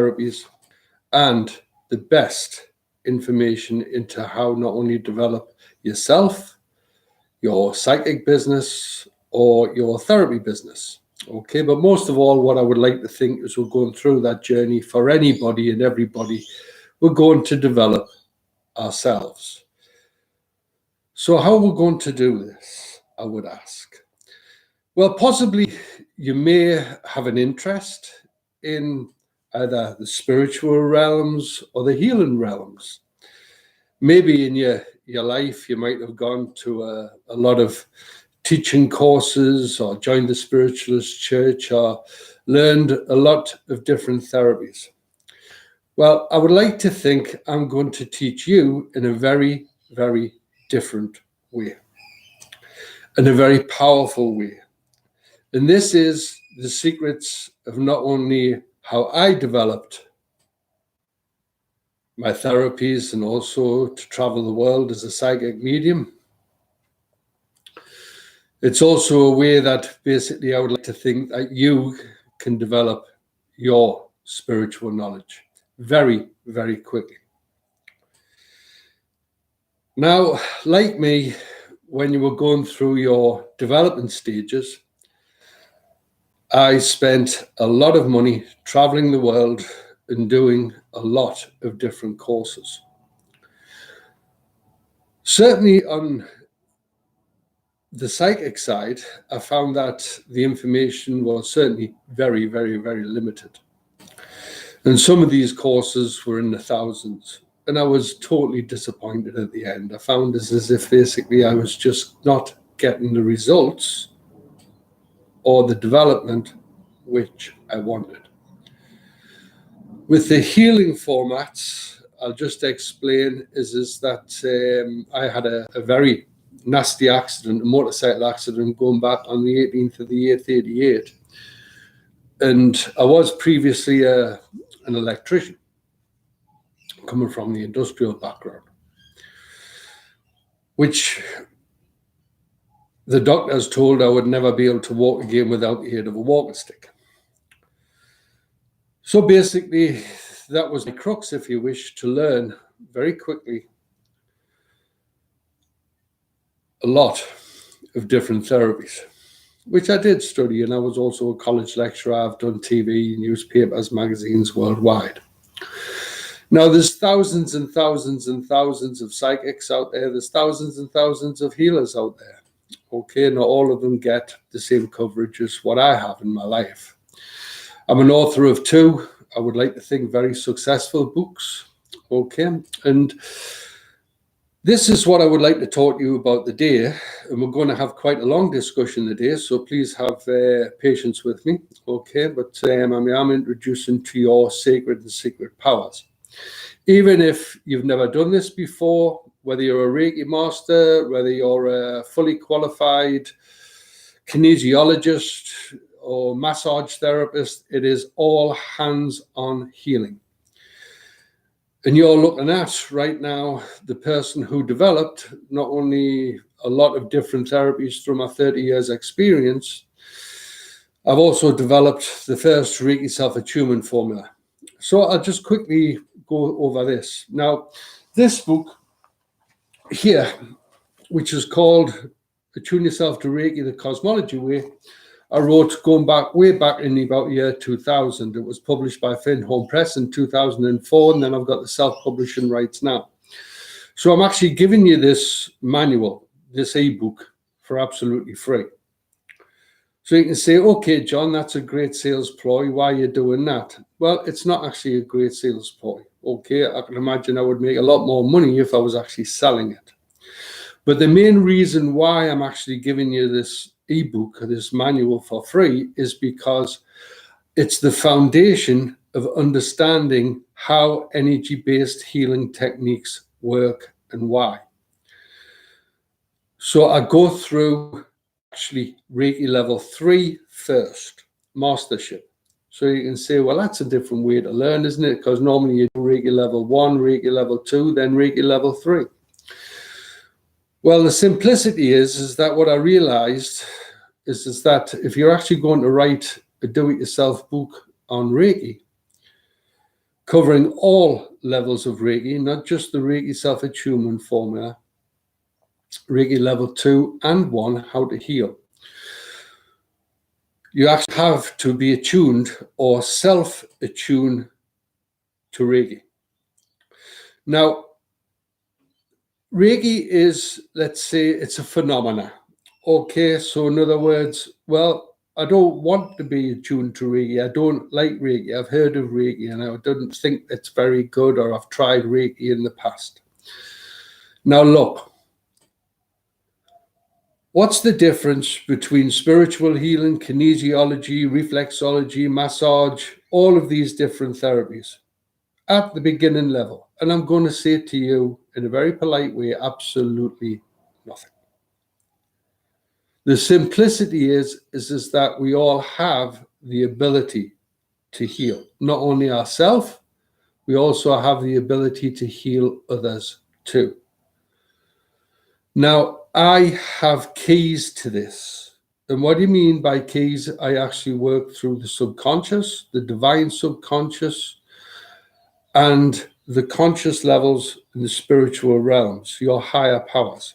therapies and the best information into how not only develop yourself, your psychic business, or your therapy business. Okay, but most of all, what I would like to think is we're going through that journey for anybody and everybody. We're going to develop ourselves. So how are we going to do this, I would ask? Well, possibly you may have an interest in either the spiritual realms or the healing realms. Maybe in your life, you might have gone to a lot of teaching courses or joined the spiritualist church or learned a lot of different therapies. Well, I would like to think I'm going to teach you in a very, very different way, in a very powerful way. And this is the secrets of not only how I developed my therapies and also to travel the world as a psychic medium. It's also a way that basically I would like to think that you can develop your spiritual knowledge very, very quickly. Now, like me, when you were going through your development stages, I spent a lot of money traveling the world and doing a lot of different courses. Certainly on the psychic side, I found that the information was certainly very, very, very limited. And some of these courses were in the thousands. And I was totally disappointed at the end. I found this as if basically I was just not getting the results or the development which I wanted. With the healing formats, I'll just explain is that I had a very nasty accident, a motorcycle accident, going back on the 18th of the 8th, 88. And I was previously an electrician, coming from the industrial background, which the doctors told I would never be able to walk again without the aid of a walking stick. So basically, that was the crux, if you wish, to learn very quickly a lot of different therapies, which I did study, and I was also a college lecturer. I've done TV, newspapers, magazines worldwide. Now, there's thousands and thousands and thousands of psychics out there. There's thousands and thousands of healers out there. Okay, not all of them get the same coverage as what I have in my life. I'm an author of 2, I would like to think, very successful books. Okay, and this is what I would like to talk to you about today. And we're going to have quite a long discussion today, so please have patience with me. Okay, but I'm introducing to your sacred and secret powers. Even if you've never done this before, whether you're a Reiki master, whether you're a fully qualified kinesiologist or massage therapist, it is all hands-on healing. And you're looking at right now the person who developed not only a lot of different therapies through my 30 years experience, I've also developed the first Reiki self-attunement formula. So I'll just quickly go over this. Now, this book here, which is called Attune Yourself to Reiki, the Cosmology Way, I wrote going back, way back in about year 2000. It was published by Finn Home Press in 2004, and then I've got the self-publishing rights now. So I'm actually giving you this manual, this ebook, for absolutely free. So you can say, okay, John, that's a great sales ploy. Why are you doing that? Well, it's not actually a great sales ploy. Okay, I can imagine I would make a lot more money if I was actually selling it. But the main reason why I'm actually giving you this ebook, this manual for free, is because it's the foundation of understanding how energy-based healing techniques work and why. So I go through actually Reiki level 3 first, mastership. So you can say, well, that's a different way to learn, isn't it? Because normally you do Reiki level 1, Reiki level 2, then Reiki level 3. Well, the simplicity is that what I realized is that if you're actually going to write a do-it-yourself book on Reiki, covering all levels of Reiki, not just the Reiki self-attunement formula, Reiki level 2 and 1, how to heal. You actually have to be attuned or self-attune to Reiki. Now, Reiki is, let's say, it's a phenomena. Okay, so in other words, well, I don't want to be attuned to Reiki. I don't like Reiki. I've heard of Reiki and I don't think it's very good, or I've tried Reiki in the past. Now look, what's the difference between spiritual healing, kinesiology, reflexology, massage, all of these different therapies at the beginning level? And I'm going to say to you in a very polite way, absolutely nothing. The simplicity is that we all have the ability to heal, not only ourselves, we also have the ability to heal others too. Now, I have keys to this. And what do you mean by keys? I actually work through the subconscious, the divine subconscious, and the conscious levels in the spiritual realms, your higher powers.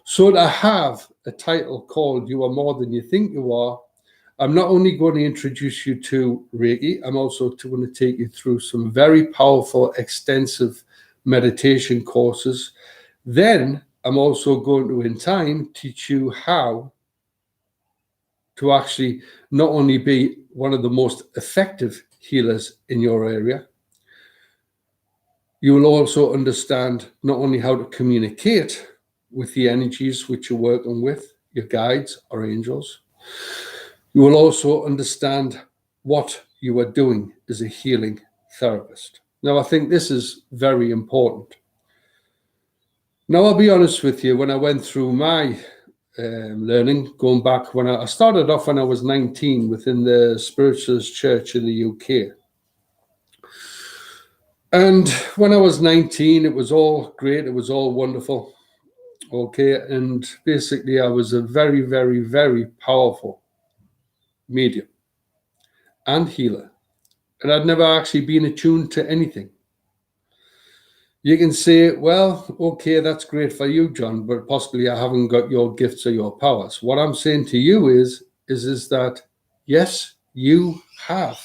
So to have a title called You Are More Than You Think You Are, I'm not only going to introduce you to Reiki, I'm also going to take you through some very powerful, extensive meditation courses. Then I'm also going to, in time, teach you how to actually not only be one of the most effective healers in your area, you will also understand not only how to communicate with the energies which you're working with, your guides or angels, you will also understand what you are doing as a healing therapist. Now, I think this is very important. Now, I'll be honest with you, when I went through my learning, going back when I started off when I was 19 within the Spiritualist Church in the UK. And when I was 19, it was all great. It was all wonderful. Okay. And basically, I was a very, very, very powerful medium and healer. And I'd never actually been attuned to anything. You can say, well, okay, that's great for you, John, but possibly I haven't got your gifts or your powers. What I'm saying to you is that, yes, you have.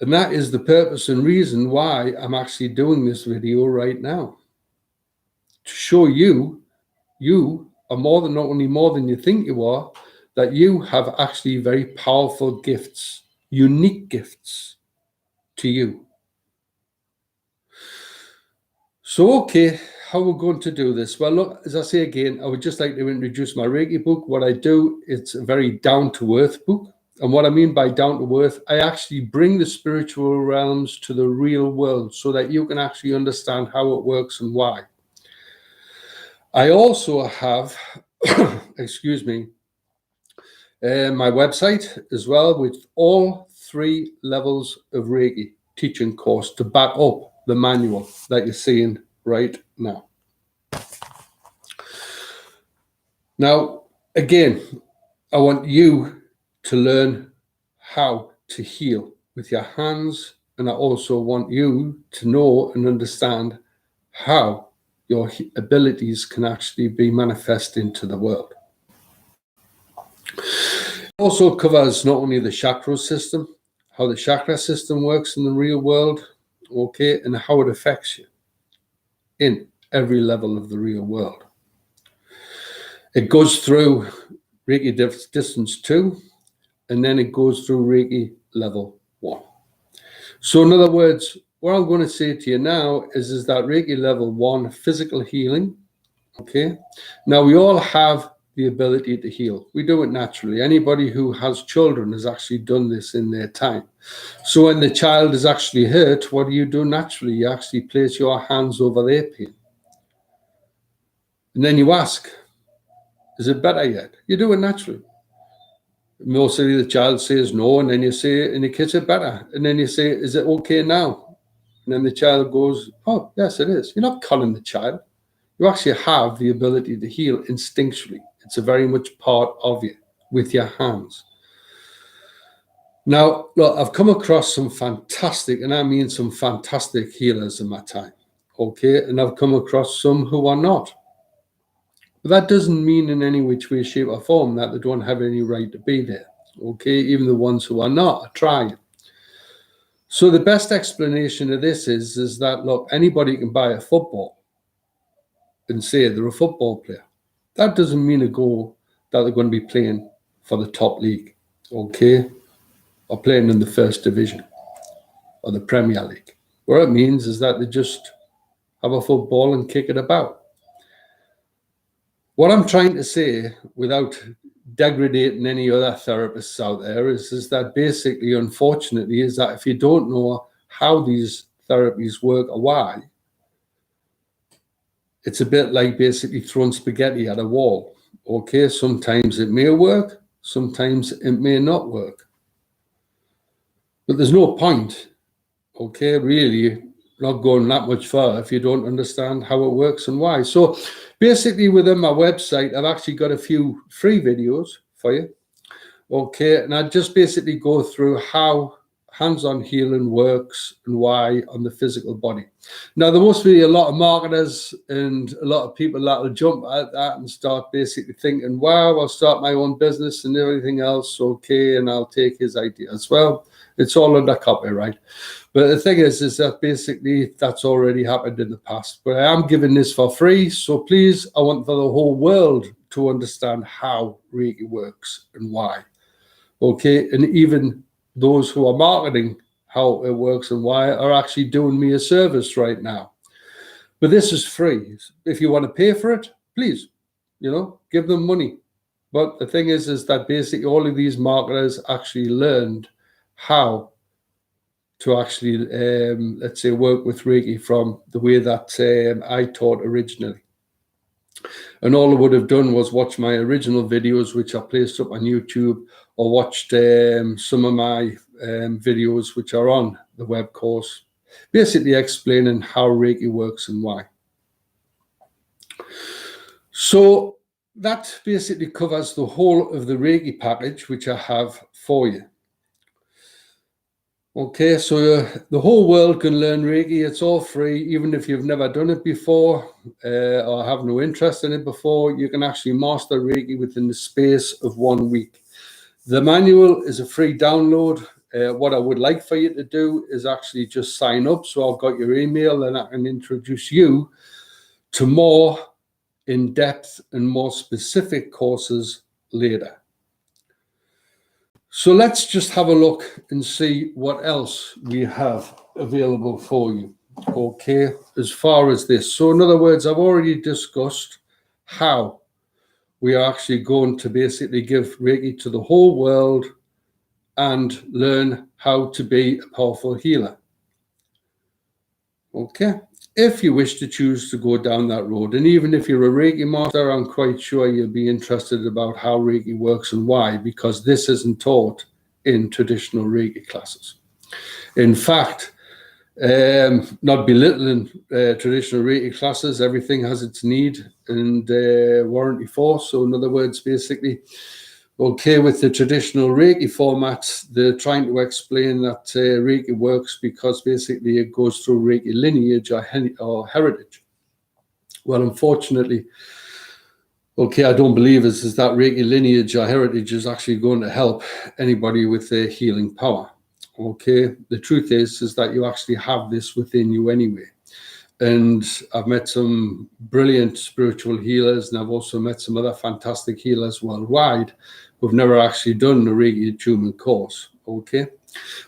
And that is the purpose and reason why I'm actually doing this video right now. To show you, you are not only more than you think you are, that you have actually very powerful gifts, unique gifts to you. So, okay, how we're going to do this? Well, look, as I say again, I would just like to introduce my Reiki book. What I do, it's a very down-to-earth book. And what I mean by down-to-earth, I actually bring the spiritual realms to the real world so that you can actually understand how it works and why. I also have, excuse me, my website as well with all 3 levels of Reiki teaching course to back up the manual that you're seeing right now. Now, again, I want you to learn how to heal with your hands, and I also want you to know and understand how your abilities can actually be manifest into the world. It also covers not only the chakra system, how the chakra system works in the real world, okay, and how it affects you in every level of the real world. It goes through Reiki distance 2, and then it goes through Reiki level 1. So in other words, what I'm going to say to you now is that Reiki level 1, physical healing, okay? Now, we all have the ability to heal. We do it naturally. Anybody who has children has actually done this in their time. So when the child is actually hurt, what do you do naturally? You actually place your hands over their pain. And then you ask, is it better yet? You do it naturally. Mostly the child says no, and then you say, and the kids are better. And then you say, is it okay now? And then the child goes, oh, yes, it is. You're not calling the child. You actually have the ability to heal instinctually. It's a very much part of you with your hands. Now, look, I've come across some fantastic, and I mean some fantastic healers in my time, okay? And I've come across some who are not. But that doesn't mean in any which way, shape, or form that they don't have any right to be there, okay? Even the ones who are not are trying. So the best explanation of this is that, look, anybody can buy a football and say they're a football player. That doesn't mean that they're going to be playing for the top league, okay? Or playing in the first division or the Premier League. What it means is that they just have a football and kick it about. What I'm trying to say, without degrading any other therapists out there, is that basically, unfortunately, is that if you don't know how these therapies work or why, it's a bit like basically throwing spaghetti at a wall. Okay, sometimes it may work, sometimes it may not work. But there's no point, okay, really not going that much further if you don't understand how it works and why. So basically within my website, I've actually got a few free videos for you. Okay, and I just basically go through how hands-on healing works and why on the physical body. Now, there must be a lot of marketers and a lot of people that will jump at that and start basically thinking, wow, I'll start my own business and everything else, okay, and I'll take his ideas. Well, it's all under copyright. But the thing is that basically that's already happened in the past. But I am giving this for free. So please, I want for the whole world to understand how Reiki works and why. Okay, and even those who are marketing how it works and why are actually doing me a service right now. But this is free. If you want to pay for it, please, give them money. But the thing is that basically all of these marketers actually learned how to actually, let's say, work with Reiki from the way that I taught originally. And all I would have done was watch my original videos, which are placed up on YouTube, or watched some of my videos, which are on the web course, basically explaining how Reiki works and why. So that basically covers the whole of the Reiki package, which I have for you. Okay, so the whole world can learn Reiki. It's all free, even if you've never done it before or have no interest in it before. You can actually master Reiki within the space of 1 week. The manual is a free download. What I would like for you to do is actually just sign up. So I've got your email and I can introduce you to more in-depth and more specific courses later. So let's just have a look and see what else we have available for you, okay, as far as this. So in other words, I've already discussed how we are actually going to basically give Reiki to the whole world and learn how to be a powerful healer. Okay, if you wish to choose to go down that road, and even if you're a Reiki master, I'm quite sure you'll be interested about how Reiki works and why, because this isn't taught in traditional Reiki classes. In fact, not belittling traditional Reiki classes, everything has its need and warranty for. So in other words, basically, okay, with the traditional Reiki format, they're trying to explain that Reiki works because basically it goes through Reiki lineage or heritage. Well, unfortunately, okay, I don't believe is that Reiki lineage or heritage is actually going to help anybody with their healing power. Okay, the truth is that you actually have this within you anyway. And I've met some brilliant spiritual healers, and I've also met some other fantastic healers worldwide who've never actually done the Reiki attunement course, okay?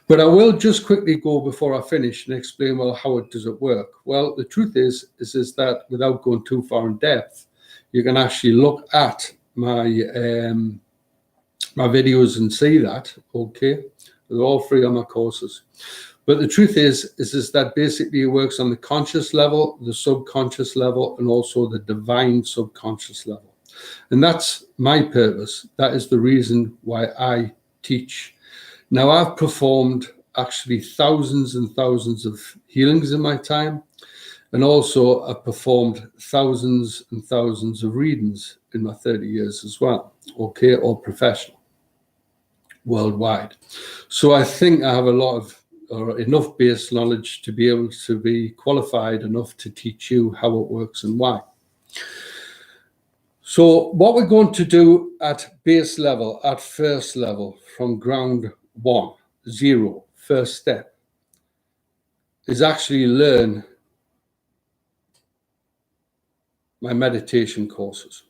But I will just quickly go before I finish and explain, well, how does it work? Well, the truth is that without going too far in depth, you can actually look at my my videos and see that, okay? They're all free on my courses. But the truth is that basically it works on the conscious level, the subconscious level, and also the divine subconscious level. And that's my purpose. That is the reason why I teach. Now, I've performed actually thousands and thousands of healings in my time. And also I've performed thousands and thousands of readings in my 30 years as well, okay, all professional. worldwide. So I think I have a lot of or enough base knowledge to be able to be qualified enough to teach you how it works and why. So what we're going to do at base level, at first level, from ground one, zero, first step, is actually learn my meditation courses.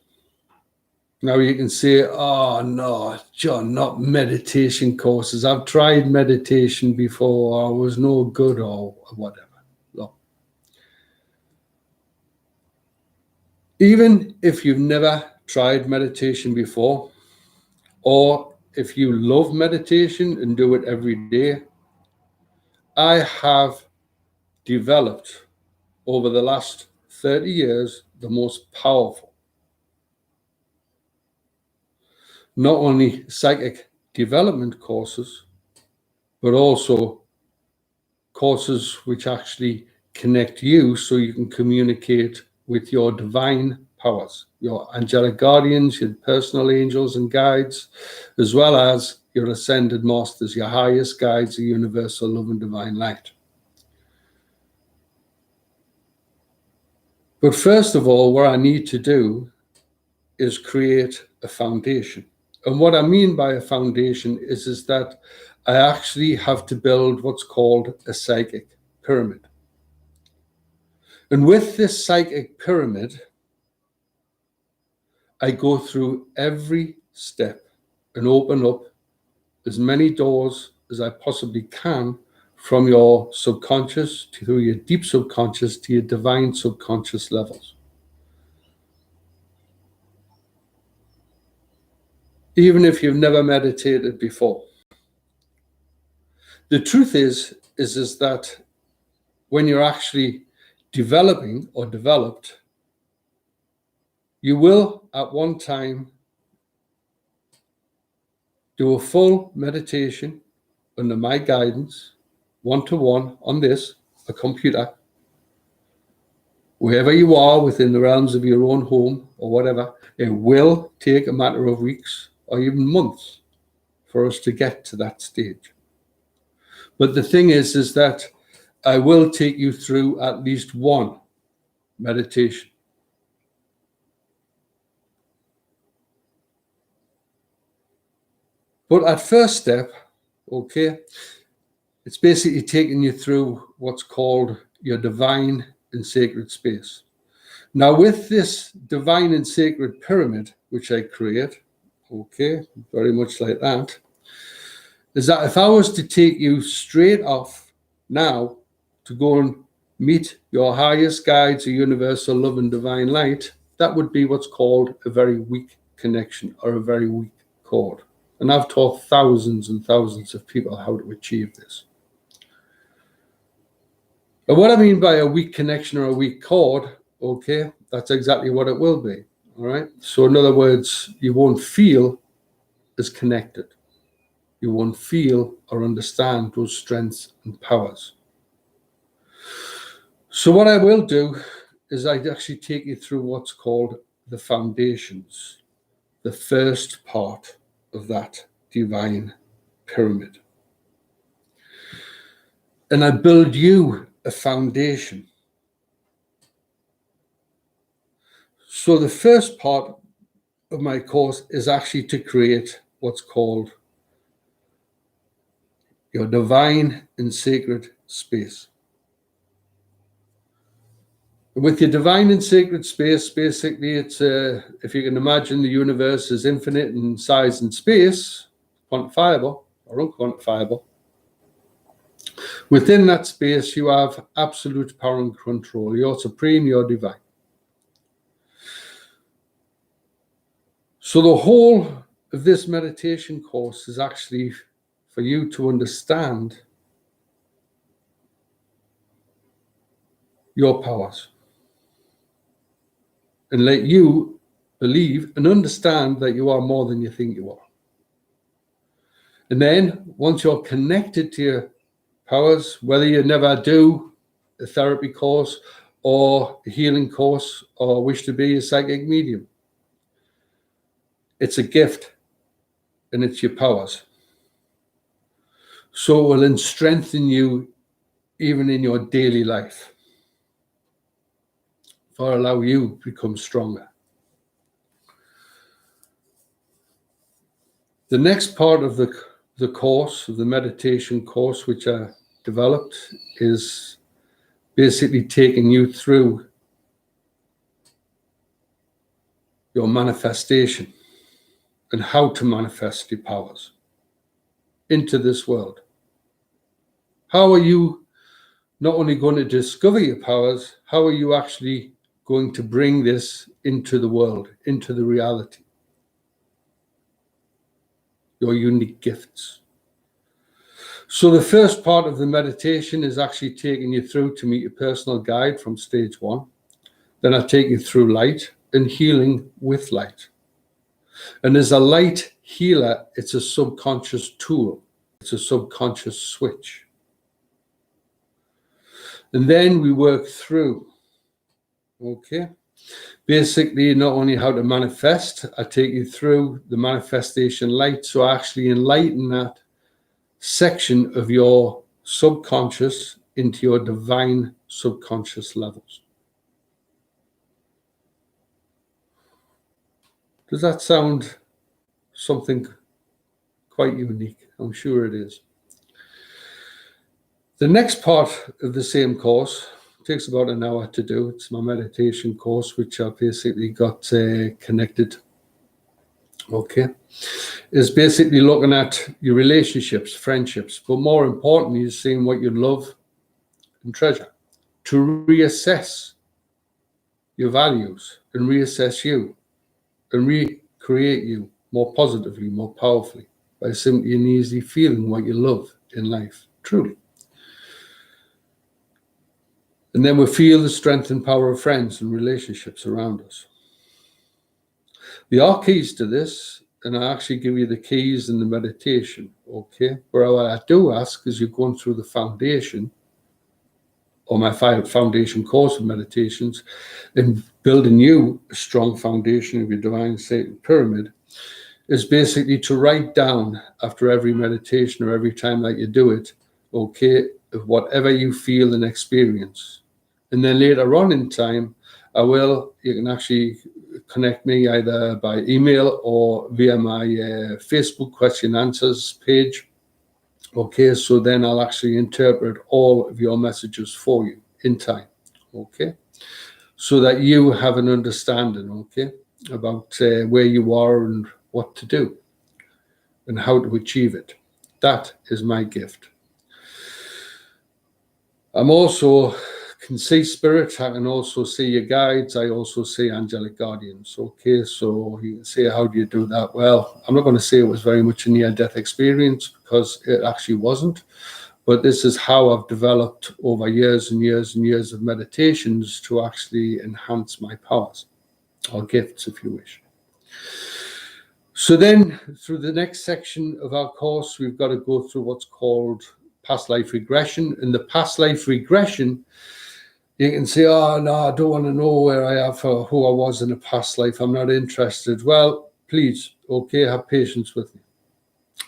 Now you can say, oh no, John, not meditation courses. I've tried meditation before, I was no good or whatever. No. Even if you've never tried meditation before, or if you love meditation and do it every day, I have developed over the last 30 years the most powerful, not only psychic development courses, but also courses which actually connect you so you can communicate with your divine powers, your angelic guardians, your personal angels and guides, as well as your ascended masters, your highest guides, the universal love and divine light. But first of all, what I need to do is create a foundation. And what I mean by a foundation is that I actually have to build what's called a psychic pyramid. And with this psychic pyramid, I go through every step and open up as many doors as I possibly can from your subconscious to your deep subconscious to your divine subconscious levels. Even if you've never meditated before. The truth is that when you're actually developing or developed, you will at one time do a full meditation under my guidance, one-to-one on this, a computer, wherever you are within the realms of your own home or whatever. It will take a matter of weeks or even months for us to get to that stage. But the thing is that I will take you through at least one meditation. But at first step, okay, it's basically taking you through what's called your divine and sacred space. Now, with this divine and sacred pyramid, which I create, okay, very much like that, is that if I was to take you straight off now to go and meet your highest guides, the universal love and divine light, that would be what's called a very weak connection or a very weak cord. And I've taught thousands and thousands of people how to achieve this. But what I mean by a weak connection or a weak cord, okay, that's exactly what it will be. All right. So in other words, you won't feel as connected. You won't feel or understand those strengths and powers. So what I will do is I'd actually take you through what's called the foundations, the first part of that divine pyramid. And I build you a foundation. So the first part of my course is actually to create what's called your divine and sacred space. With your divine and sacred space, basically, it's if you can imagine the universe is infinite in size and space, quantifiable or unquantifiable. Within that space, you have absolute power and control. You're supreme, you're divine. So the whole of this meditation course is actually for you to understand your powers and let you believe and understand that you are more than you think you are. And then once you're connected to your powers, whether you never do a therapy course or a healing course or wish to be a psychic medium, it's a gift and it's your powers. So it will then strengthen you even in your daily life, or allow you to become stronger. The next part of the course, of the meditation course, which I developed, is basically taking you through your manifestation and how to manifest your powers into this world. How are you not only going to discover your powers, how are you actually going to bring this into the world, into the reality? Your unique gifts. So the first part of the meditation is actually taking you through to meet your personal guide from stage 1. Then I take you through light and healing with light. And as a light healer, it's a subconscious tool. It's a subconscious switch. And then we work through, okay? Basically, not only how to manifest, I take you through the manifestation light. So I actually enlighten that section of your subconscious into your divine subconscious levels. Does that sound something quite unique? I'm sure it is. The next part of the same course takes about an hour to do. It's my meditation course, which I basically got connected. Okay. Is basically looking at your relationships, friendships, but more importantly, is seeing what you love and treasure, to reassess your values and reassess you and recreate you more positively, more powerfully, by simply and easily feeling what you love in life, truly. And then we feel the strength and power of friends and relationships around us. There are keys to this, and I actually give you the keys in the meditation, okay? But what I do ask is you're going through the foundation, or my foundation course of meditations, and building you a strong foundation of your divine sacred pyramid, is basically to write down after every meditation or every time that you do it, okay, of whatever you feel and experience. And then later on in time, you can actually connect me either by email or via my Facebook question answers page. Okay, so then I'll actually interpret all of your messages for you in time. Okay, so that you have an understanding, okay, about where you are and what to do and how to achieve it. That is my gift. I'm also can see spirit. I can also see your guides. I also see angelic guardians. Okay, so you can say, how do you do that? Well, I'm not going to say it was very much a near-death experience, because it actually wasn't. But this is how I've developed over years and years and years of meditations to actually enhance my powers, or gifts, if you wish. So then, through the next section of our course, we've got to go through what's called past life regression. In the past life regression, you can say, oh, no, I don't want to know where I am or who I was in a past life. I'm not interested. Well, please, okay, have patience with me.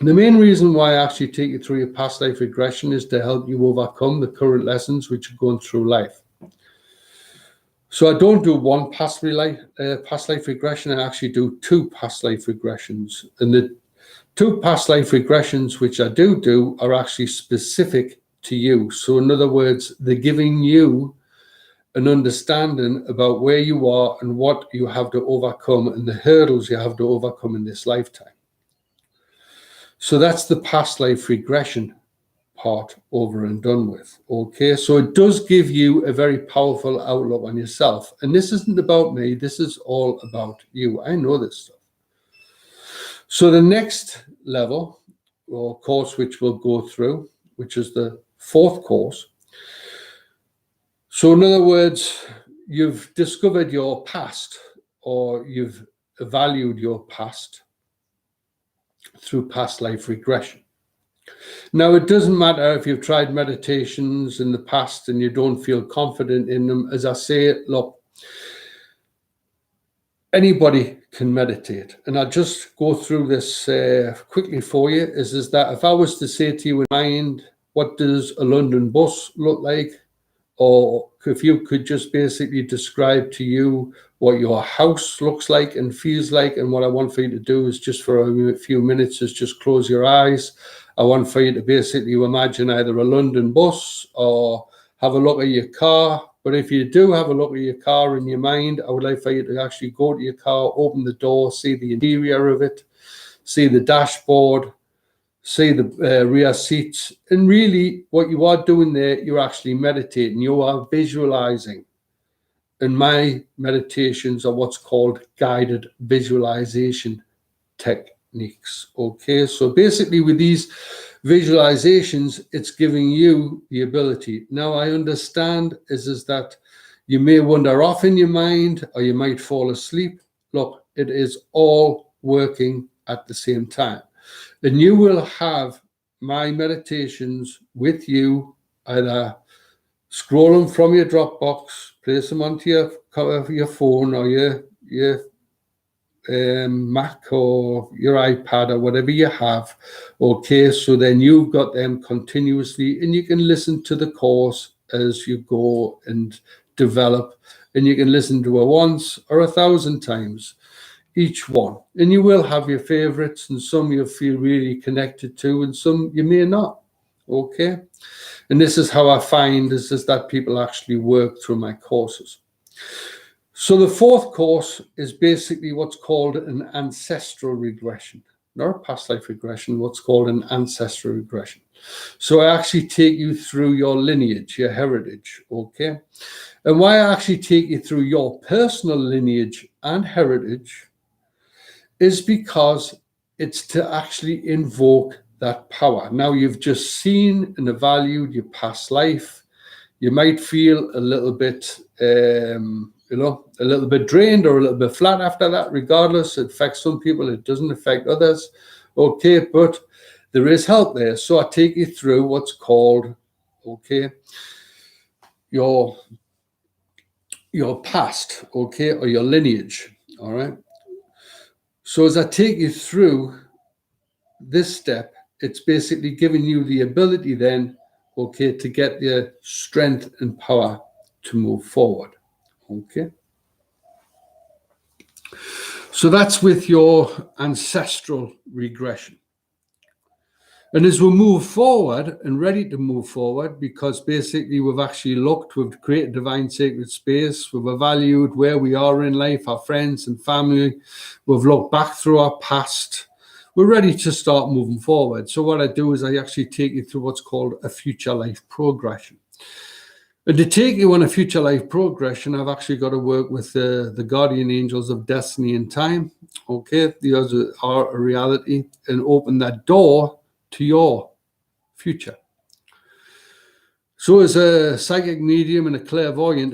The main reason why I actually take you through your past life regression is to help you overcome the current lessons which are going through life. So I don't do one past life regression. I actually do 2 past life regressions. And the 2 past life regressions which I do are actually specific to you. So in other words, they're giving you an understanding about where you are and what you have to overcome and the hurdles you have to overcome in this lifetime. So that's the past life regression part over and done with. Okay, so it does give you a very powerful outlook on yourself. And this isn't about me. This is all about you. I know this stuff. So the next level or course which we'll go through, which is the 4th course. So in other words, you've discovered your past, or you've valued your past through past life regression. Now, it doesn't matter if you've tried meditations in the past and you don't feel confident in them. As I say, look, Anybody can meditate. And I'll just go through this quickly for you, is that if I was to say to you in mind, what does a London bus look like? Or if you could just basically describe to you what your house looks like and feels like, and what I want for you to do is just for a few minutes is just close your eyes. I want for you to basically imagine either a London bus or have a look at your car. But if you do have a look at your car in your mind, I would like for you to actually go to your car, open the door, see the interior of it, see the dashboard, see the rear seats. And really what you are doing there, you're actually meditating, you are visualizing. And my meditations are what's called guided visualization techniques. Okay, so basically with these visualizations, it's giving you the ability. Now I understand is that you may wander off in your mind, or you might fall asleep. Look, it is all working at the same time. And you will have my meditations with you, either scrolling from your Dropbox, place them onto your phone or your Mac or your iPad or whatever you have. Okay, so then you've got them continuously, and you can listen to the course as you go and develop, and you can listen to it once or 1,000 times each one. And you will have your favorites, and some you'll feel really connected to, and some you may not. Okay, and this is how I find is that people actually work through my courses. So the fourth course is basically what's called an ancestral regression, not a past life regression, what's called an ancestral regression. So I actually take you through your lineage, your heritage, okay? And why I actually take you through your personal lineage and heritage is because it's to actually invoke that power. Now you've just seen and evaluated your past life. You might feel a little bit a little bit drained or a little bit flat after that. Regardless, it affects some people, it doesn't affect others. Okay, but there is help there. So I take you through what's called, okay, your past, okay, or your lineage. All right. So as I take you through this step, it's basically giving you the ability then, okay, to get the strength and power to move forward. Okay. So that's with your ancestral regression. And as we move forward and ready to move forward, because basically we've actually looked, we've created divine sacred space, we've evaluated where we are in life, our friends and family, we've looked back through our past, we're ready to start moving forward. So what I do is I actually take you through what's called a future life progression. And to take you on a future life progression, I've actually got to work with the guardian angels of destiny and time. Okay, these are a reality, and open that door to your future. So as a psychic medium and a clairvoyant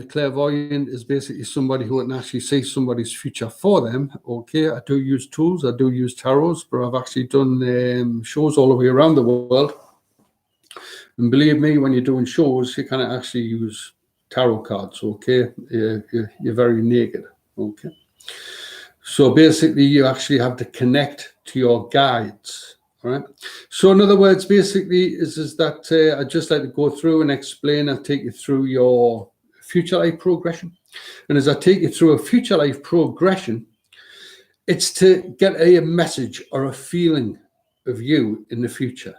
is basically somebody who can actually see somebody's future for them. Okay, I do use tools, I do use tarots, but I've actually done shows all the way around the world. And believe me, when you're doing shows, you can't actually use tarot cards, okay? You're very naked, okay? So basically, you actually have to connect to your guides, all right? So in other words, basically, is that I'd just like to go through and explain and take you through your future life progression. And as I take you through a future life progression, it's to get a message or a feeling of you in the future,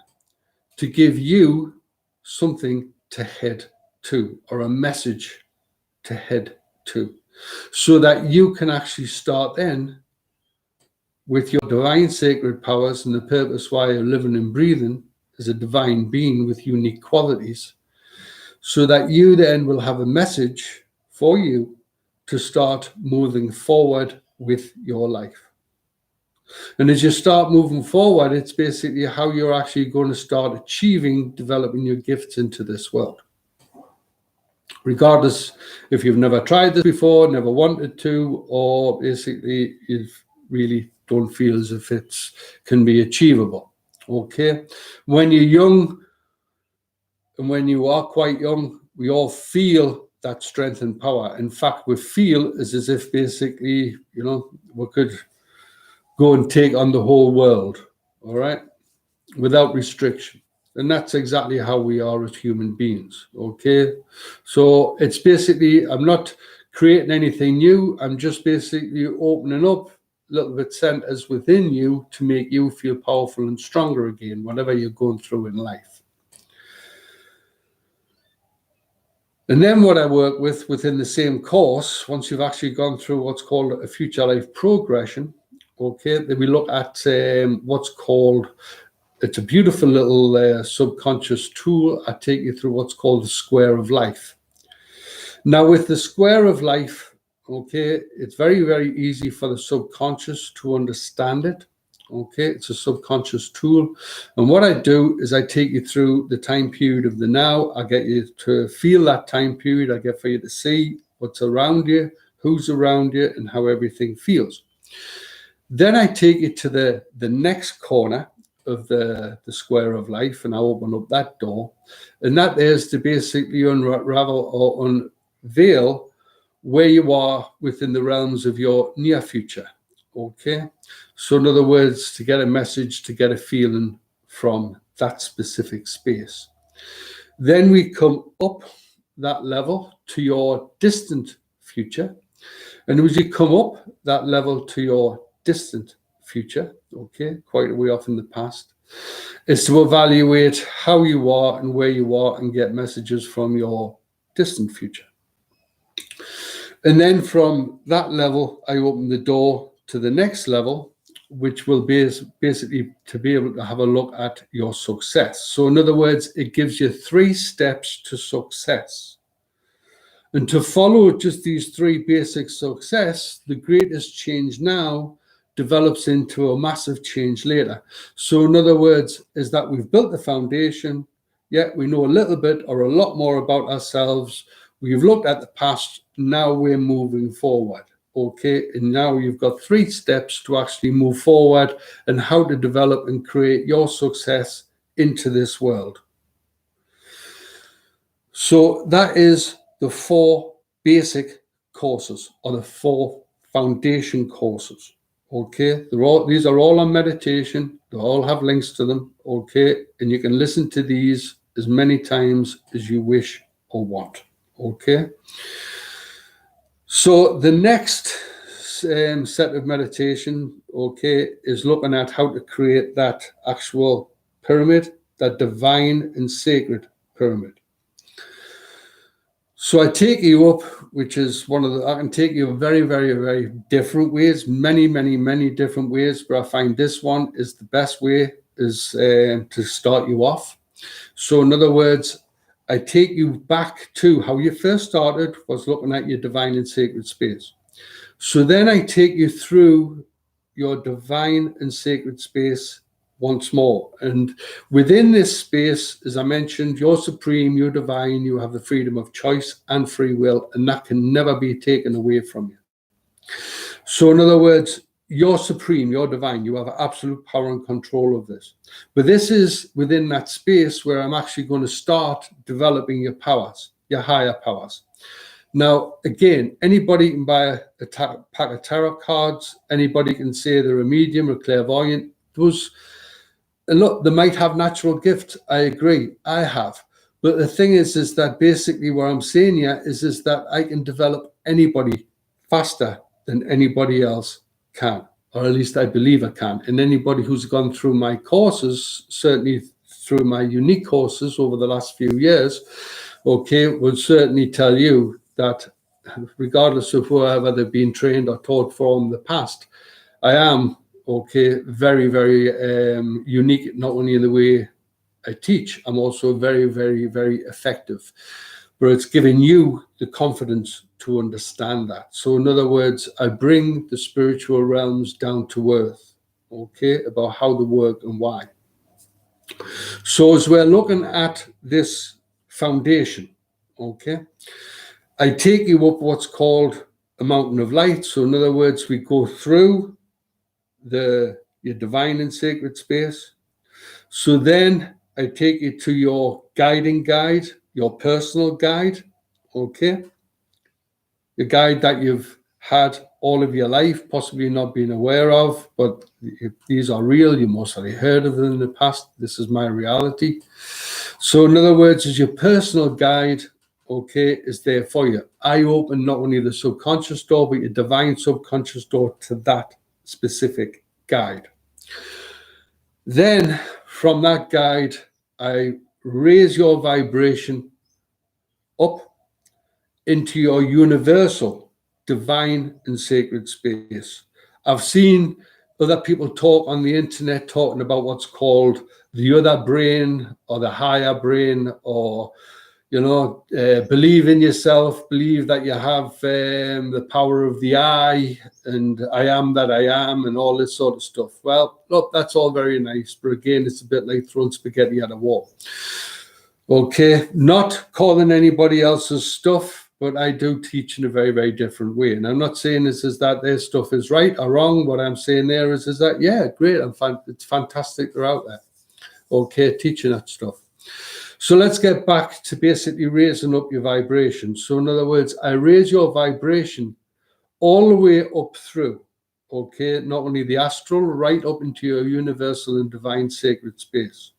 to give you something to head to, or a message to head to, so that you can actually start then with your divine sacred powers and the purpose why you're living and breathing as a divine being with unique qualities, so that you then will have a message for you to start moving forward with your life. And as you start moving forward, it's basically how you're actually going to start achieving, developing your gifts into this world. Regardless if you've never tried this before, never wanted to, or basically you really don't feel as if it can be achievable. Okay? When you're young, and when you are quite young, we all feel that strength and power. In fact, we feel as if basically, we could go and take on the whole world, all right, without restriction. And that's exactly how we are as human beings, okay? So it's basically, I'm not creating anything new. I'm just basically opening up little bit centers within you to make you feel powerful and stronger again, whatever you're going through in life. And then what I work with within the same course, once you've actually gone through what's called a future life progression, okay, then we look at what's called, it's a beautiful little subconscious tool. I take you through what's called the square of life. Now with the square of life, okay, it's very, very easy for the subconscious to understand it. Okay, it's a subconscious tool. And what I do is I take you through the time period of the now. I get you to feel that time period. I get for you to see what's around you, who's around you, and how everything feels. Then I take you to the next corner of the square of life, and I open up that door. And that is to basically unravel or unveil where you are within the realms of your near future. Okay, so in other words, to get a message, to get a feeling from that specific space. Then we come up that level to your distant future. And as you come up that level to your distant future, okay, quite a way off in the past, is to evaluate how you are and where you are and get messages from your distant future. And then from that level, I open the door to the next level, which will be basically to be able to have a look at your success. So in other words, it gives you 3 steps to success. And to follow just these 3 basic success, the greatest change now develops into a massive change later. So in other words, is that we've built the foundation, yet we know a little bit or a lot more about ourselves. We've looked at the past, now we're moving forward. Okay, and now you've got 3 steps to actually move forward and how to develop and create your success into this world. So that is the 4 basic courses, or the 4 foundation courses. Okay, these are all on meditation. They all have links to them. Okay, and you can listen to these as many times as you wish or want. Okay. So the next set of meditation, okay, is looking at how to create that actual pyramid, that divine and sacred pyramid. So I take you up, which is I can take you very, very, very different ways, many, many, many different ways, but I find this one is the best way is to start you off. So in other words, I take you back to how you first started, was looking at your divine and sacred space. So then I take you through your divine and sacred space once more. And within this space, as I mentioned, you're supreme, you're divine, you have the freedom of choice and free will, and that can never be taken away from you. So in other words, you're supreme, you're divine, you have absolute power and control of this. But this is within that space where I'm actually going to start developing your powers, your higher powers. Now, again, anybody can buy a pack of tarot cards. Anybody can say they're a medium or clairvoyant. Look, they might have natural gifts. I agree. I have. But the thing is that basically what I'm saying here is that I can develop anybody faster than anybody else can, or at least I believe I can. And anybody who's gone through my courses, certainly through my unique courses over the last few years, okay, will certainly tell you that regardless of whoever they've been trained or taught from the past, I am, okay, very, very unique, not only in the way I teach, I'm also very, very, very effective. But it's giving you the confidence to understand that. So in other words, I bring the spiritual realms down to earth, okay, about how they work and why. So as we're looking at this foundation, okay, I take you up what's called a mountain of light. So in other words, we go through your divine and sacred space. So then I take you to your guiding guide, your personal guide, okay? a guide that you've had all of your life, possibly not been aware of, but if these are real, you most likely heard of them in the past. This is my reality. So in other words, is your personal guide, okay, is there for you. I open not only the subconscious door, but your divine subconscious door to that specific guide. Then from that guide, I raise your vibration up into your universal, divine and sacred space. I've seen other people talk on the internet talking about what's called the other brain or the higher brain, or believe in yourself, believe that you have the power of the I, and I am that I am, and all this sort of stuff. Well, look, that's all very nice, but again, it's a bit like throwing spaghetti at a wall. Okay, not calling anybody else's stuff, but I do teach in a very, very different way. And I'm not saying this is that their stuff is right or wrong. What I'm saying there is that, yeah, great, it's fantastic they're out there. Okay, teaching that stuff. So let's get back to basically raising up your vibration. So in other words, I raise your vibration all the way up through, okay, not only the astral, right up into your universal and divine sacred space.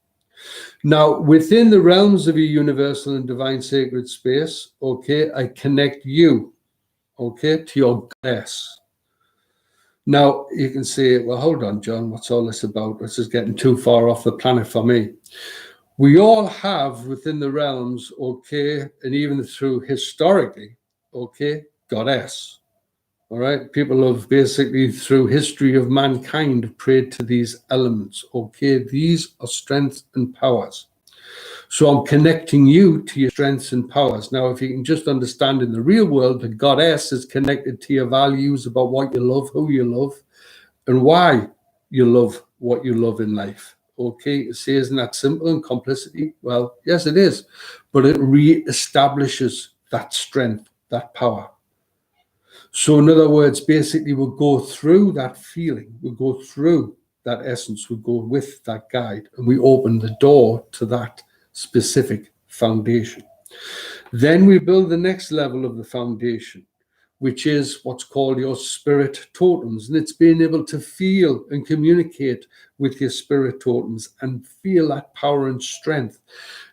Now, within the realms of your universal and divine sacred space, okay, I connect you, okay, to your goddess. Now, you can say, well, hold on, John, what's all this about? This is getting too far off the planet for me. We all have within the realms, okay, and even through historically, okay, goddess. All right, people have basically through history of mankind prayed to these elements. Okay, these are strengths and powers. So I'm connecting you to your strengths and powers. Now, if you can just understand in the real world, the goddess is connected to your values about what you love, who you love, and why you love what you love in life. Okay, say, isn't that simple and complicity? Well, yes, it is, but it re-establishes that strength, that power. So in other words, basically we'll go through that feeling, we'll go through that essence, we'll go with that guide, and we open the door to that specific foundation. Then we build the next level of the foundation, which is what's called your spirit totems. And it's being able to feel and communicate with your spirit totems and feel that power and strength.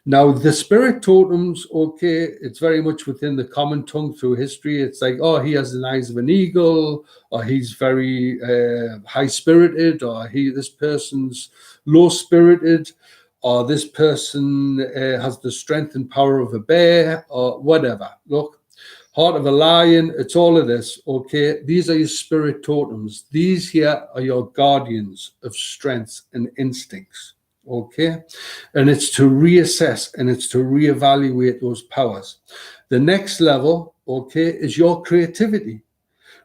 Now, the spirit totems, okay, it's very much within the common tongue through history. It's like, oh, he has the eyes of an eagle, or he's very high-spirited, or this person's low-spirited, or this person has the strength and power of a bear, or whatever. Look, heart of a lion, it's all of this, okay? These are your spirit totems. These here are your guardians of strengths and instincts. Okay, and it's to reassess and it's to reevaluate those powers. The next level, okay, is your creativity.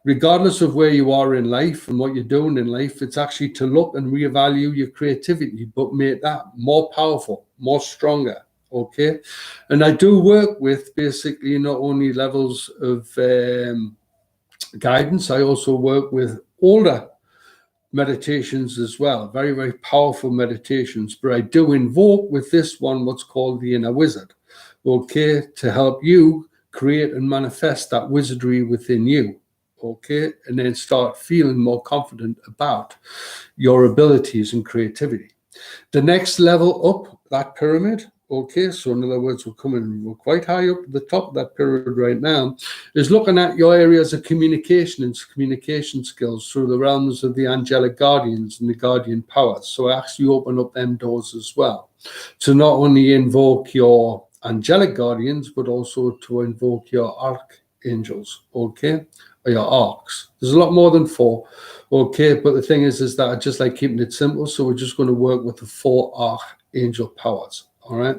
Regardless of where you are in life and what you're doing in life, it's actually to look and reevaluate your creativity, but make that more powerful, more stronger. Okay, and I do work with basically not only levels of guidance, I also work with older meditations as well, very, very powerful meditations, but I do invoke with this one what's called the inner wizard, okay, to help you create and manifest that wizardry within you, okay, and then start feeling more confident about your abilities and creativity. The next level up that pyramid, okay, so in other words, we're quite high up at the top of that pyramid right now, is looking at your areas of communication and communication skills through the realms of the angelic guardians and the guardian powers. So I actually open up them doors as well to not only invoke your angelic guardians, but also to invoke your archangels, okay, or your arcs. There's a lot more than 4, okay, but the thing is that I just like keeping it simple, so we're just going to work with the 4 archangel powers. All right,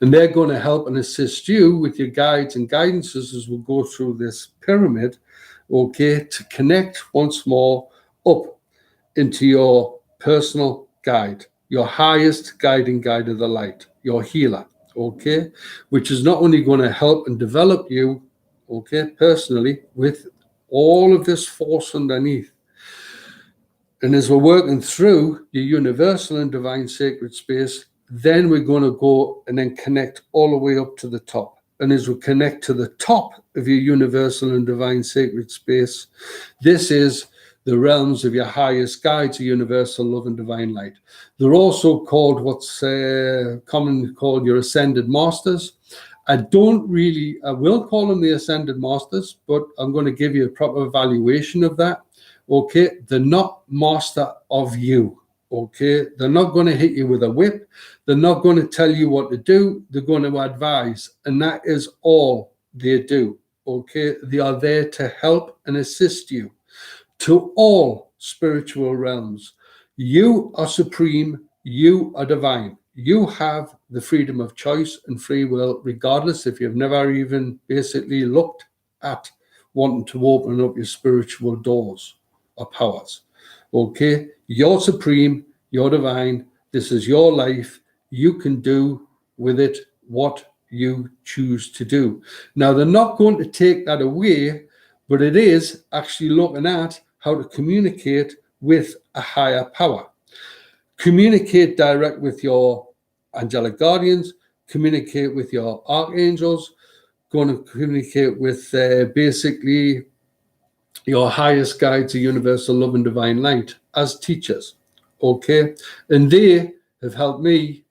and they're going to help and assist you with your guides and guidances as we go through this pyramid, okay, to connect once more up into your personal guide, your highest guiding guide of the light, your healer, okay, which is not only going to help and develop you, okay, personally with all of this force underneath. And as we're working through your universal and divine sacred space, then we're going to go and then connect all the way up to the top. and as we connect to the top of your universal and divine sacred space, this is the realms of your highest guides, universal love and divine light. They're also called what's commonly called your ascended masters. I will call them the ascended masters, but I'm going to give you a proper evaluation of that. Okay, they're not master of you. Okay, they're not going to hit you with a whip. They're not going to tell you what to do. They're going to advise, and that is all they do. Okay, they are there to help and assist you to all spiritual realms. You are supreme. You are divine. You have the freedom of choice and free will, regardless if you've never even basically looked at wanting to open up your spiritual doors or powers. Okay, you're supreme, you're divine, this is your life, you can do with it what you choose to do. Now, they're not going to take that away, but it is actually looking at how to communicate with a higher power. Communicate direct with your angelic guardians, communicate with your archangels, going to communicate with basically your highest guides of universal love and divine light as teachers. Okay, and they have helped me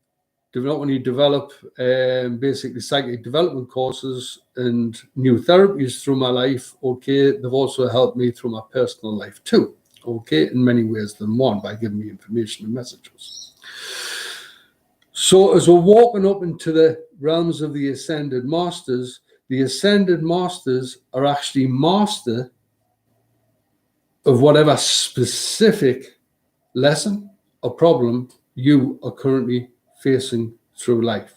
not only develop basically psychic development courses and new therapies through my life. Okay, they've also helped me through my personal life too. Okay, in many ways than one, by giving me information and messages. So as we're walking up into the realms of the ascended masters are actually master of whatever specific lesson or problem you are currently facing through life.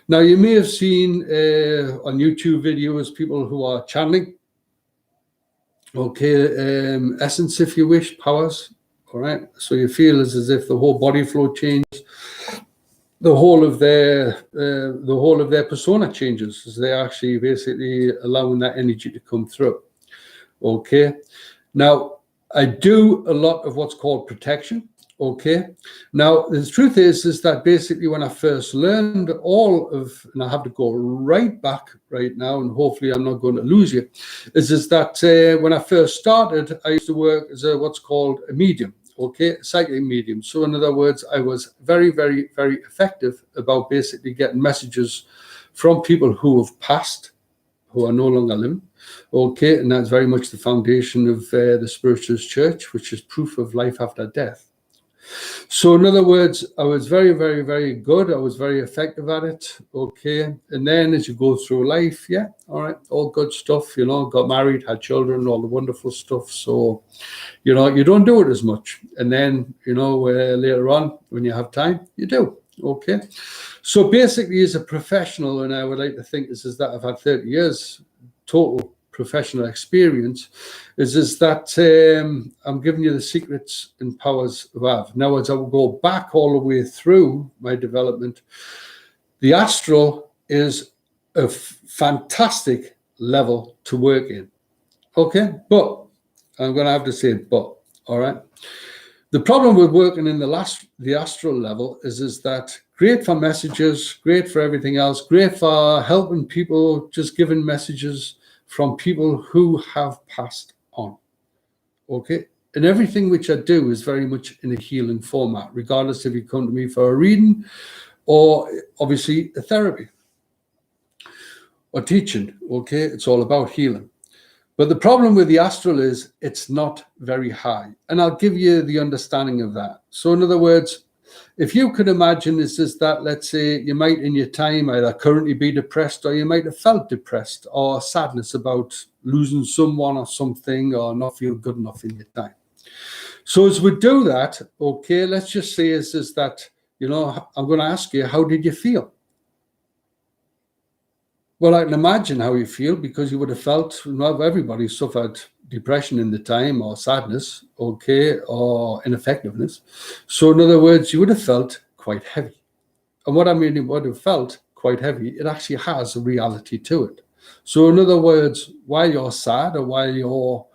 Now, you may have seen on YouTube videos people who are channeling, okay, essence, if you wish, powers, all right? So you feel as if the whole body flow changes, the whole of their persona changes, as they're actually basically allowing that energy to come through. Okay, now I do a lot of what's called protection. Okay, now the truth is that basically when I first learned and I have to go right back right now, and hopefully I'm not going to lose you, is that when I first started, I used to work as what's called a medium. Okay, psychic medium. So in other words, I was very, very, very effective about basically getting messages from people who have passed, who are no longer living. Okay, and that's very much the foundation of the Spiritualist Church, which is proof of life after death. So in other words, I was very, very, very good. I was very effective at it. Okay, and then as you go through life, yeah, all right, all good stuff, got married, had children, all the wonderful stuff. So you don't do it as much. And then, later on, when you have time, you do. Okay. So basically, as a professional, and I would like to think this is that I've had 30 years total professional experience, is that I'm giving you the secrets and powers of Av. Now, as I will go back all the way through my development, the astral is a fantastic level to work in. Okay. But I'm going to have to say but, all right? The problem with working in the astral level is that great for messages, great for everything else, great for helping people, just giving messages from people who have passed on, okay? And everything which I do is very much in a healing format, regardless if you come to me for a reading or obviously a therapy or teaching, okay? It's all about healing. But the problem with the astral is it's not very high. And I'll give you the understanding of that. So in other words, if you could imagine is that, let's say you might in your time either currently be depressed, or you might have felt depressed or sadness about losing someone or something, or not feel good enough in your time. So as we do that, okay, let's just say is that, I'm going to ask you, how did you feel? Well, I can imagine how you feel, because you would have felt, everybody suffered depression in the time, or sadness, okay, or ineffectiveness. So in other words, you would have felt quite heavy. And what I mean, you would have felt quite heavy, it actually has a reality to it. So in other words, while you're sad, or while you're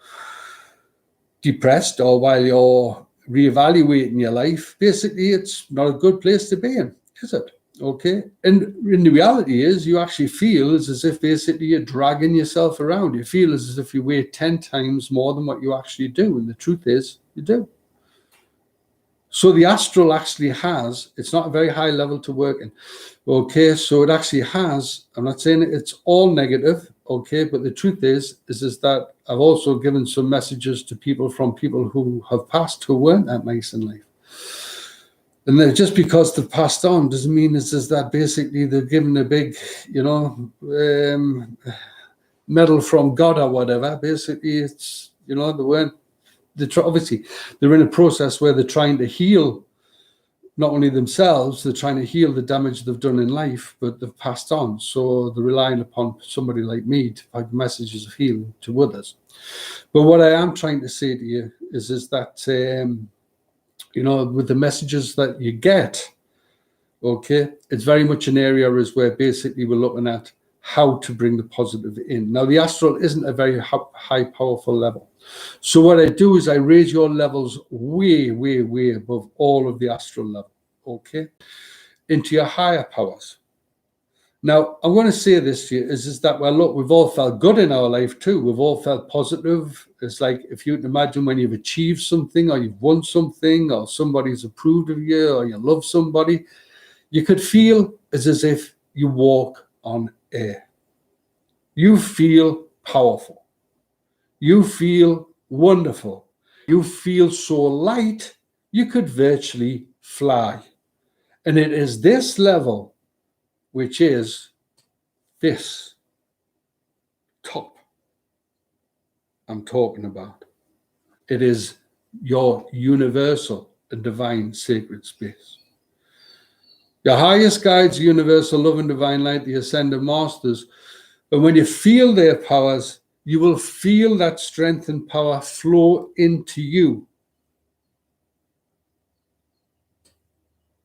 depressed, or while you're reevaluating your life, basically it's not a good place to be in, is it? Okay, and in the reality is you actually feel as if basically you're dragging yourself around. You feel as if you weigh 10 times more than what you actually do, and the truth is you do. So the astral actually has, it's not a very high level to work in. Okay, so it actually has, I'm not saying it's all negative, okay, but the truth is that I've also given some messages to people from people who have passed who weren't that nice in life. And then just because they've passed on doesn't mean it's just that basically they're given a big, medal from God or whatever. Basically, it's, they weren't, obviously, they're in a process where they're trying to heal not only themselves, they're trying to heal the damage they've done in life, but they've passed on. So they're relying upon somebody like me to provide messages of healing to others. But what I am trying to say to you is that, with the messages that you get, okay, it's very much an area is where basically we're looking at how to bring the positive in. Now, the astral isn't a very high, powerful level. So what I do is I raise your levels way, way, way above all of the astral level, okay, into your higher powers. Now, I'm going to say this to you is that, well, look, we've all felt good in our life too. We've all felt positive. It's like if you can imagine when you've achieved something or you've won something or somebody's approved of you or you love somebody, you could feel as if you walk on air. You feel powerful. You feel wonderful. You feel so light, you could virtually fly. And it is this level, which is this top I'm talking about. It is your universal and divine sacred space. Your highest guides, universal love and divine light, the ascended masters. And when you feel their powers, you will feel that strength and power flow into you.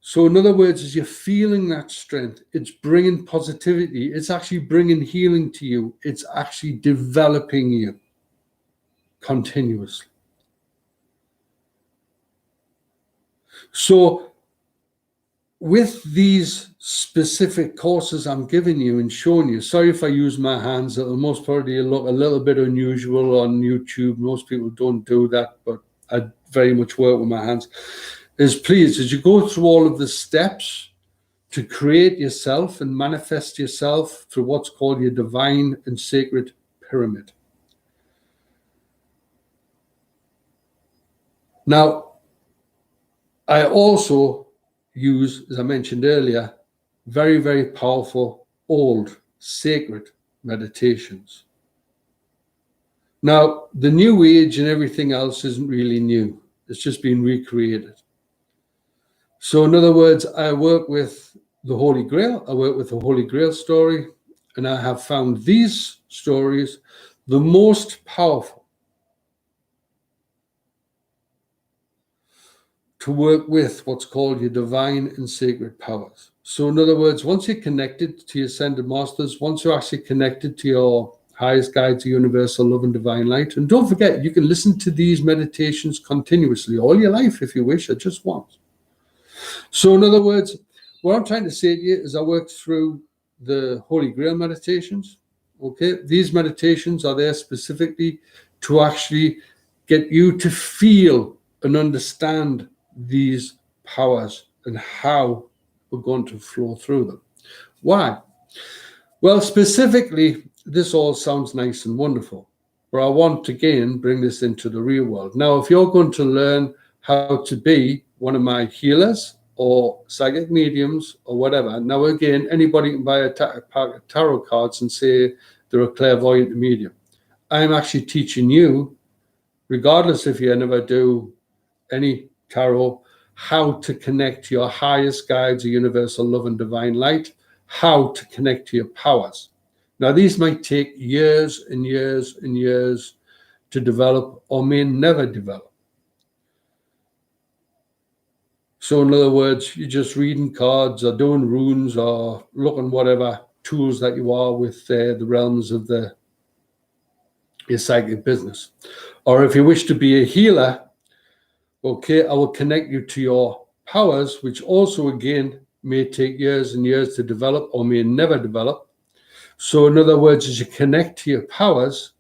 So in other words, as you're feeling that strength, it's bringing positivity. It's actually bringing healing to you. It's actually developing you continuously. So with these specific courses I'm giving you and showing you, sorry if I use my hands, it'll most probably look a little bit unusual on YouTube. Most people don't do that, but I very much work with my hands. Is please, as you go through all of the steps to create yourself and manifest yourself through what's called your divine and sacred pyramid. Now, I also use, as I mentioned earlier, very, very powerful, old, sacred meditations. Now, the new age and everything else isn't really new. It's just been recreated. So in other words, I work with the Holy Grail. I work with the Holy Grail story, and I have found these stories the most powerful to work with what's called your divine and sacred powers. So in other words, once you're connected to your ascended masters, once you're actually connected to your highest guides, universal love and divine light, and don't forget, you can listen to these meditations continuously all your life if you wish, or just once. So in other words, what I'm trying to say to you is I worked through the Holy Grail meditations. Okay, these meditations are there specifically to actually get you to feel and understand these powers and how we're going to flow through them. Why? Well, specifically, this all sounds nice and wonderful, but I want to again bring this into the real world. Now, if you're going to learn how to be one of my healers or psychic mediums or whatever, now again, anybody can buy a pack of tarot cards and say they're a clairvoyant medium. I'm actually teaching you, regardless if you never do any tarot, how to connect to your highest guides, the universal love and divine light, how to connect to your powers. Now, these might take years and years and years to develop or may never develop. So in other words, you're just reading cards or doing runes or looking whatever tools that you are with the realms of your psychic business. Or if you wish to be a healer, okay, I will connect you to your powers, which also, again, may take years and years to develop or may never develop. So in other words, as you connect to your powers,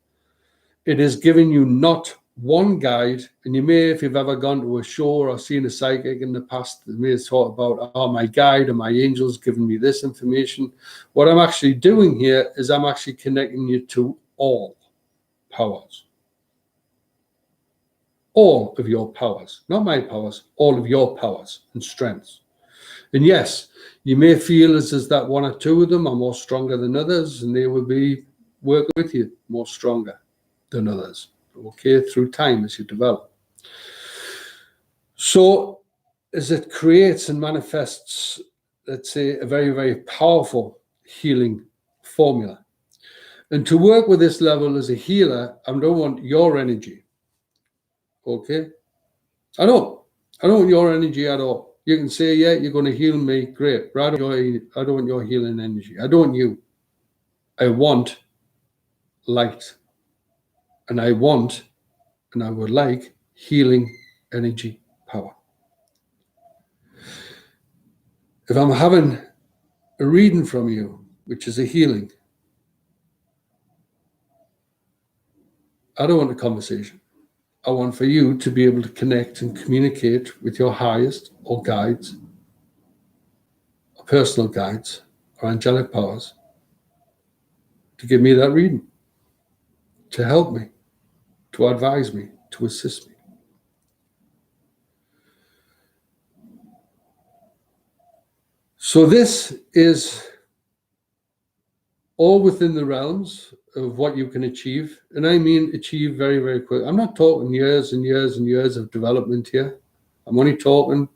it is giving you not one guide, and you may, if you've ever gone to a show or seen a psychic in the past, they may talk about, oh, my guide and my angels giving me this information. What I'm actually doing here is I'm actually connecting you to all powers. All of your powers, not my powers, all of your powers and strengths. And yes, you may feel as that one or two of them are more stronger than others, and they will be working with you more stronger than others, okay, through time as you develop. So as it creates and manifests, let's say, a very, very powerful healing formula. And to work with this level as a healer, I don't want your energy, okay? I don't want your energy at all. You can say, yeah, you're going to heal me, great, but I don't want your healing energy. I don't want you. I want light. And I want, and I would like, healing energy power. If I'm having a reading from you, which is a healing, I don't want a conversation. I want for you to be able to connect and communicate with your highest or guides, or personal guides, or angelic powers, to give me that reading, to help me, to advise me, to assist me. So this is all within the realms of what you can achieve. And I mean achieve very, very quick. I'm not talking years and years and years of development here. I'm only talking,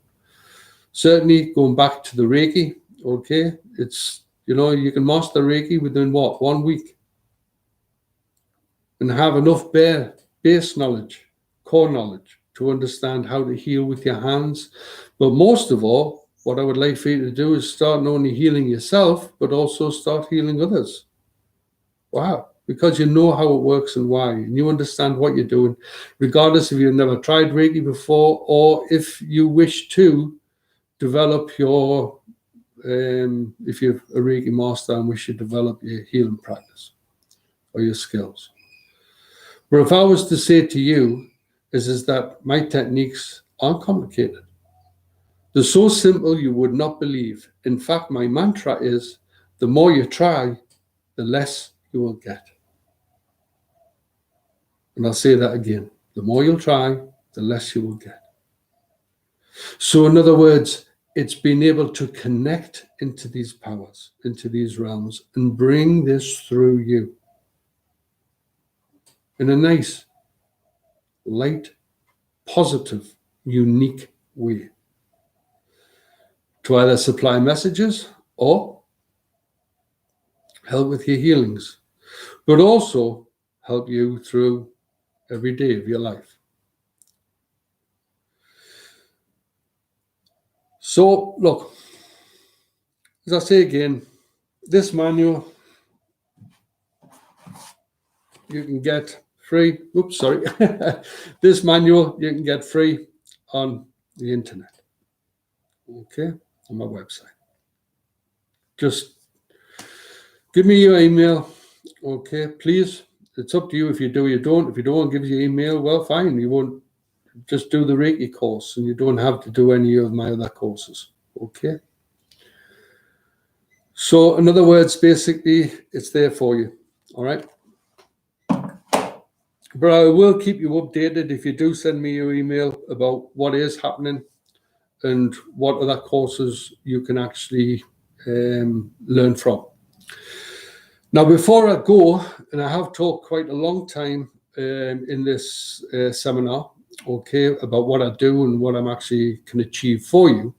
certainly going back to the Reiki, okay? It's, you can master Reiki within what, 1 week? And have enough base knowledge, core knowledge, to understand how to heal with your hands. But most of all, what I would like for you to do is start not only healing yourself, but also start healing others. Wow. Because you know how it works and why, and you understand what you're doing, regardless if you've never tried Reiki before, or if you wish to develop your, if you're a Reiki master and wish to develop your healing practice or your skills. But if I was to say to you, is that my techniques aren't complicated. They're so simple you would not believe. In fact, my mantra is, the more you try, the less you will get. And I'll say that again. The more you'll try, the less you will get. So in other words, it's being able to connect into these powers, into these realms, and bring this through you in a nice, light, positive, unique way, to either supply messages or help with your healings, but also help you through every day of your life. So look, as I say again, this manual you can get free. Oops, sorry. This manual you can get free on the internet. Okay, on my website. Just give me your email. Okay, please. It's up to you if you do or you don't. If you don't give your email, well, fine. You won't just do the Reiki course, and you don't have to do any of my other courses. Okay. So, in other words, basically, it's there for you. All right. But I will keep you updated if you do send me your email about what is happening and what other courses you can actually learn from. Now, before I go, and I have talked quite a long time in this seminar, okay, about what I do and what I'm actually can achieve for you,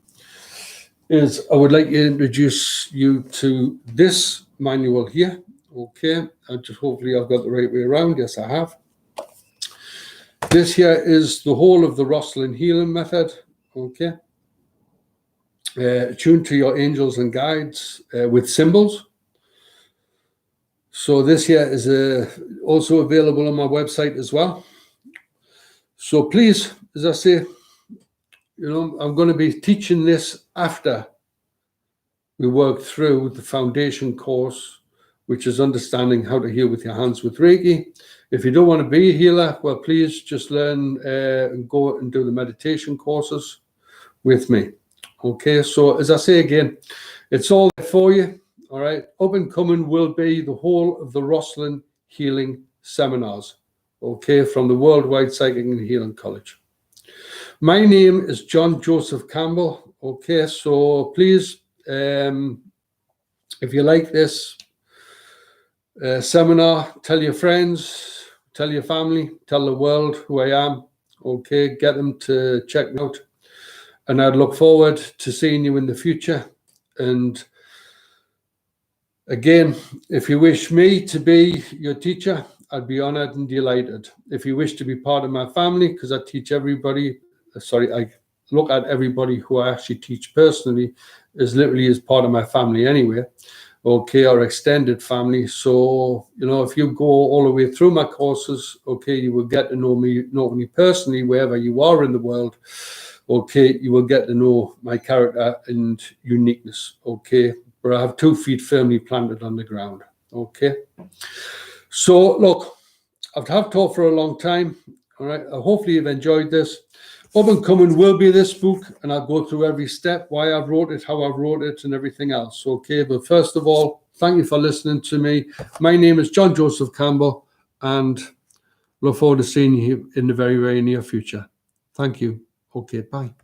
is I would like to introduce you to this manual here, okay, and just hopefully I've got the right way around. Yes, I have. This here is the whole of the Rosslyn healing method, okay, tuned to your angels and guides with symbols. So this here is also available on my website as well. So please, as I say, I'm going to be teaching this after we work through the foundation course, which is understanding how to heal with your hands with Reiki. If you don't want to be a healer, well, please just learn and go and do the meditation courses with me. Okay, so as I say again, it's all there for you. All right, up and coming will be the whole of the Rosslyn Healing Seminars, okay, from the Worldwide Psychic and Healing College. My name is John Joseph Campbell. Okay, so please, if you like this seminar, tell your friends, tell your family, tell the world who I am. Okay, get them to check me out. And I'd look forward to seeing you in the future. And again, if you wish me to be your teacher, I'd be honored and delighted. If you wish to be part of my family, because I teach everybody, I look at everybody who I actually teach personally as literally as part of my family anyway, okay, or extended family. So, you know, if you go all the way through my courses, okay, you will get to know me, not only personally, wherever you are in the world, okay, you will get to know my character and uniqueness, okay? But I have 2 feet firmly planted on the ground, okay? So, look, I've talked for a long time, all right? Hopefully you've enjoyed this. Up and coming will be this book, and I'll go through every step, why I wrote it, how I wrote it, and everything else, okay? But first of all, thank you for listening to me. My name is John Joseph Campbell, and look forward to seeing you in the very, very near future. Thank you. Okay, bye.